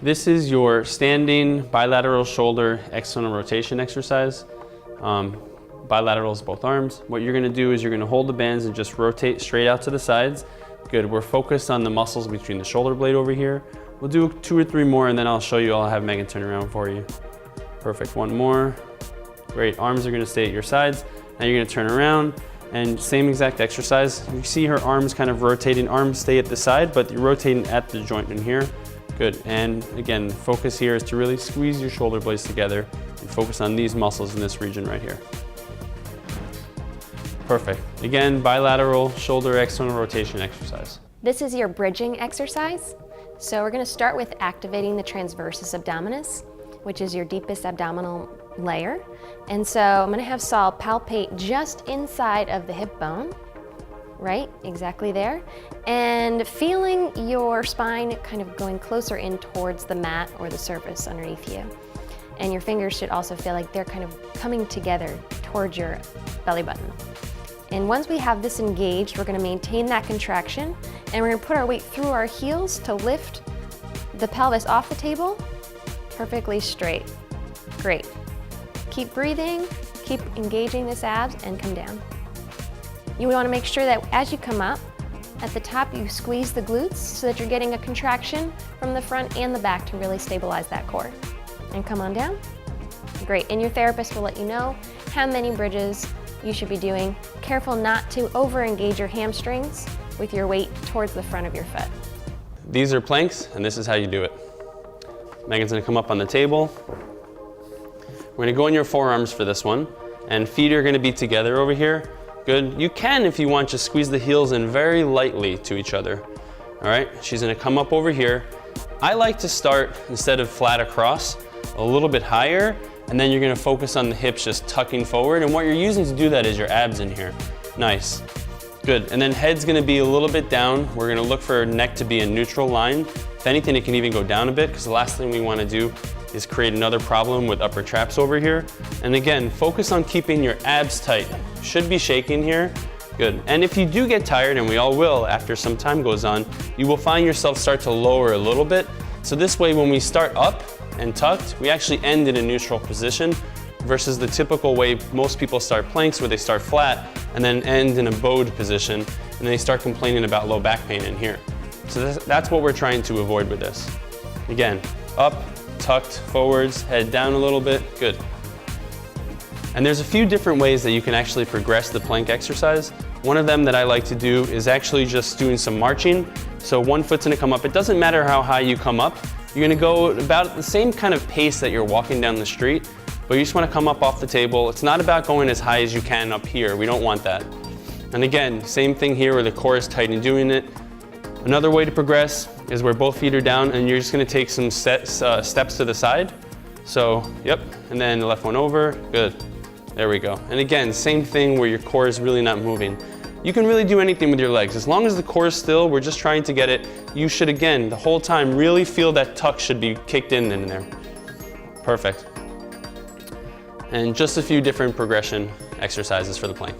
This is your standing bilateral shoulder external rotation exercise. Bilateral is both arms. What you're gonna do is you're gonna hold the bands and just rotate straight out to the sides. Good, we're focused on the muscles between the shoulder blade over here. We'll do 2 or 3 more and then I'll show you, I'll have Megan turn around for you. Perfect, 1 more. Great, arms are gonna stay at your sides. Now you're gonna turn around and same exact exercise. You see her arms kind of rotating, arms stay at the side, but you're rotating at the joint in here. Good, and again, focus here is to really squeeze your shoulder blades together and focus on these muscles in this region right here. Perfect. Again, bilateral shoulder external rotation exercise. This is your bridging exercise. So we're gonna start with activating the transversus abdominis, which is your deepest abdominal layer. And so I'm gonna have Saul palpate just inside of the hip bone, right, exactly there, and feeling your spine kind of going closer in towards the mat or the surface underneath you. And your fingers should also feel like they're kind of coming together towards your belly button. And once we have this engaged, we're gonna maintain that contraction, and we're gonna put our weight through our heels to lift the pelvis off the table, perfectly straight. Great. Keep breathing, keep engaging this abs, and come down. You wanna make sure that as you come up, at the top you squeeze the glutes so that you're getting a contraction from the front and the back to really stabilize that core. And come on down. Great, and your therapist will let you know how many bridges you should be doing. Careful not to over-engage your hamstrings with your weight towards the front of your foot. These are planks, and this is how you do it. Megan's gonna come up on the table. We're gonna go on your forearms for this one, and feet are gonna be together over here. Good, you can, if you want, just squeeze the heels in very lightly to each other. All right, she's gonna come up over here. I like to start, instead of flat across, a little bit higher, and then you're gonna focus on the hips just tucking forward, and what you're using to do that is your abs in here. Nice, good. And then head's gonna be a little bit down. We're gonna look for neck to be a neutral line. If anything, it can even go down a bit, because the last thing we wanna do is create another problem with upper traps over here. And again, focus on keeping your abs tight. Should be shaking here, good. And if you do get tired, and we all will after some time goes on, you will find yourself start to lower a little bit. So this way, when we start up and tucked, we actually end in a neutral position versus the typical way most people start planks where they start flat and then end in a bowed position, and then they start complaining about low back pain in here. So that's what we're trying to avoid with this. Again, up, tucked, forwards, head down a little bit, good. And there's a few different ways that you can actually progress the plank exercise. One of them that I like to do is actually just doing some marching. So one foot's gonna come up. It doesn't matter how high you come up. You're gonna go about the same kind of pace that you're walking down the street, but you just wanna come up off the table. It's not about going as high as you can up here. We don't want that. And again, same thing here where the core is tight and doing it. Another way to progress is where both feet are down and you're just gonna take some steps to the side. So, yep, and then the left one over, good. There we go. And again, same thing where your core is really not moving. You can really do anything with your legs. As long as the core is still, we're just trying to get it. You should, again, the whole time, really feel that tuck should be kicked in there. Perfect. And just a few different progression exercises for the plank.